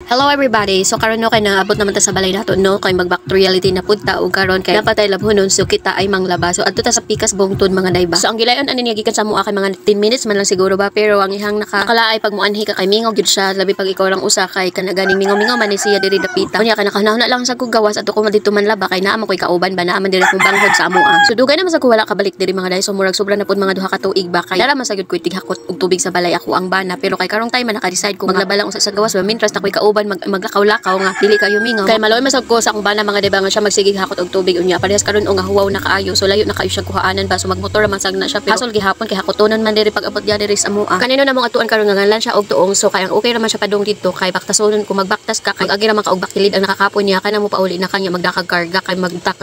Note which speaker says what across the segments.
Speaker 1: Hello everybody. So karon no kay naabot naman ta sa balay nato no kay mag back to reality na pud ta og karon kay napatay labhonon so kita ay manglaba. So adto ta sa pikas bungtod mga dayba. So ang gilayon ani niya gikan sa mua kay mga 10 minutes man lang siguro ba pero ang ihang nakalaay pag muanhi ka kay mingaw gyud siya labi pag ikaw lang usa kay kanaganing mingaw man ni siya diri dapita. Unya ka nakanahuna lang sa kog gawas adto ko dito man laba kay naa man koy kauban ba naa man diri kong banghod sa amua. So dugay naman sa ko wala ka balik diri mga day so murag sobra na pud mga duha ka tuig ba kay dara man sagyud koy tighakot og tubig sa balay ako ang bana pero kay karong time man naka-decide ko maglaba lang usa sa gawas ba mintras na koy kauban maglakaw-lakaw nga dili kayo mingaw kay maloy masab ko sa akong bana mga diba nga siya magsigig hakot og tubig unya parehas karon nga huwaw na kaayo so layo na kayo siya kuhaanan ba so magmotor man sag na siya pero hasol gihapon kay hakotonan man diri pag abot dia diri sa mua kanino na mong atuan karon nga ngalan siya og tuong so kay ang okay naman siya padung dito kay baktasonon kung magbaktas ka kay agi naman ka og bakilid ang nakakapon niya kana mo pauli na kanya magdakag karga kay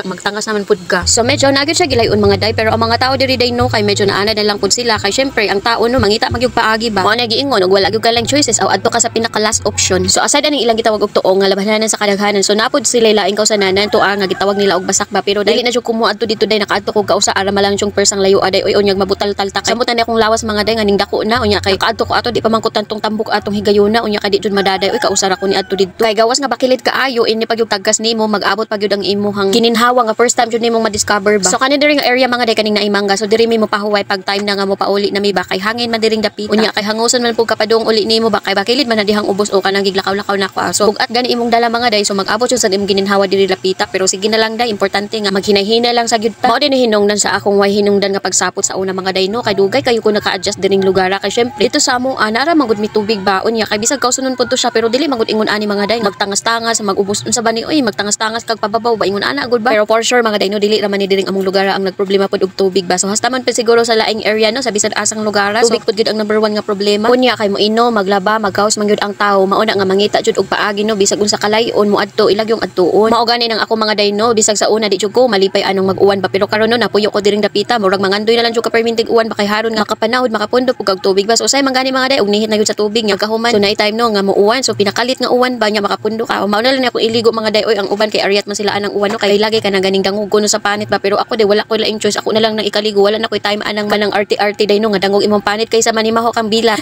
Speaker 1: magtangas naman pud ka so medyo nagyud siya gilayon mga day pero ang mga tao diri day no kay medyo naana na lang pud sila kay syempre ang tao no mangita magyug paagi ba mo na giingon og wala gyud ka lang choices aw adto ka sa pinaka last option so aside aning ilang gitawag og tuong nga labanan sa kadaghanan so napod sila laing kausananan to nga gitawag nila og basak ba pero dili na jud kumo adto dito day nakaadto ko kausa ara malang jung persang layo aday oy onyag mabutal taltak samutan ni akong lawas mga day nga ning dako na unya kay kaadto ko ato di pa man ko tantong tambok atong higayuna unya kadi jud madaday oy kausa ra ko ni adto dito kay gawas nga bakilid kaayo ini pagyug tagkas nimo mag-abot pagyud ang imuhang gininhawa nga first time jud nimong ma-discover ba so kanin diri nga area mga day kaning naimangga so diri mi mo pahuway pag time na nga mo pauli na mi ba kay hangin man diring dapita unya kay hanguson man pug kapadung uli nimo ba kay bakilid man na dihang ubos o kanang giglakaw-lakaw na ko so bugat gani imong dala mga day so mag-abot jud sa imong gininhawa diri lapita pero sige na lang day importante nga maghinay-hinay lang sa gyud ta mao din hinungdan sa akong way hinungdan nga pagsapot sa una mga day no kay dugay kayo ko naka-adjust diring lugar kay syempre dito sa amo nara magud mi tubig ba unya kay bisag kausunon pud to siya pero dili magud ingon ani mga day magtangas-tangas mag-ubos unsa ba ni oy magtangas-tangas kag pababaw ba ingon ana gud ba pero for sure mga day no dili ra man ni diring among lugar ang nagproblema pud og tubig ba so hasta man pa siguro sa laing area no sa bisan asang lugar tubig pud gyud ang number 1 nga problema unya kay mo ino maglaba magkaos man gyud ang tawo mao na nga mangita jud og paagi no bisag unsa kalayon mo adto ilagyong adtuon mao gani nang ako mga day no bisag sa una di jud ko malipay anong mag-uwan ba pero karon no napuyo ko diring dapita murag mangandoy na lang jud ka permintig uwan ba kay haron nga makapanahod makapundo pug og tubig ba so usay man gani mga day og nihit na gyud sa tubig nya kahuman so naay time no nga muuwan so pinakalit nga uwan ba nya makapundo ka mao na lang ako iligo mga day oy ang uban kay ariat man sila anang uwan no kay lagi ka na ganing dangugo no sa panit ba pero ako day wala ko laing choice ako na lang nang ikaligo wala na koy time anang manang arte-arte day no nga dangog imong panit kaysa manimaho kang bila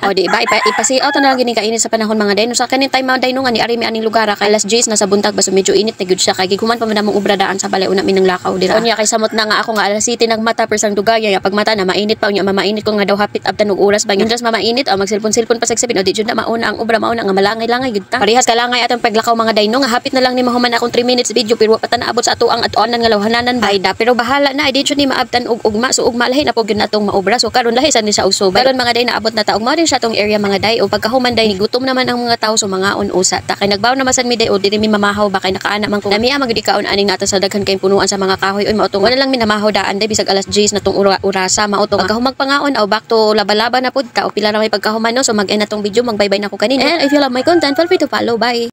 Speaker 1: o di ba ipasiaw na lang gini kainit sa panahon mga day no sa kanin time day no nga ni ari mi aning lugar kay alas 10 na sa buntag ba so medyo init na gyud siya kay giguman pa man namong ubradaan sa balay una minang lakaw dira unya kay samot na nga ako nga alas 7 nagmata persang dugaya ya pag mata na mainit pa unya mamainit ko nga daw hapit abtan og oras ba ngindras mamainit o magselpon-selpon pa sa 7 o di jud na mauna ang obra mauna nga malangay-langay gyud ta parehas ka langay atong paglakaw mga day no nga hapit na lang ni mahuman akong 3 minutes video pero pa ta naabot sa ato ang atoanan nga lawhananan bayda pero bahala na di jud ni maabtan og ugma so ugma lahi na pud gyud natong maobra so karon lahi sa ni sa uso karon mga day naabot na ta og mao din sa tong area mga day o pagkahuman day gutom naman ang mga tawo so mga usa ta kay nagbaw na masan mi day o diri mi mamahaw ba kay nakaana man ko namiya magud ikaon aning nato sa daghan kay punuan sa mga kahoy oy mao tong wala lang mi namahaw daan day bisag alas 10 na tong urasa mao tong pagkahumag pangaon aw back to laba-laba na pud ta o pila na may pagkahuman no so mag-end na tong video magbaybay na ko kanina and if you love my content feel free to follow bye.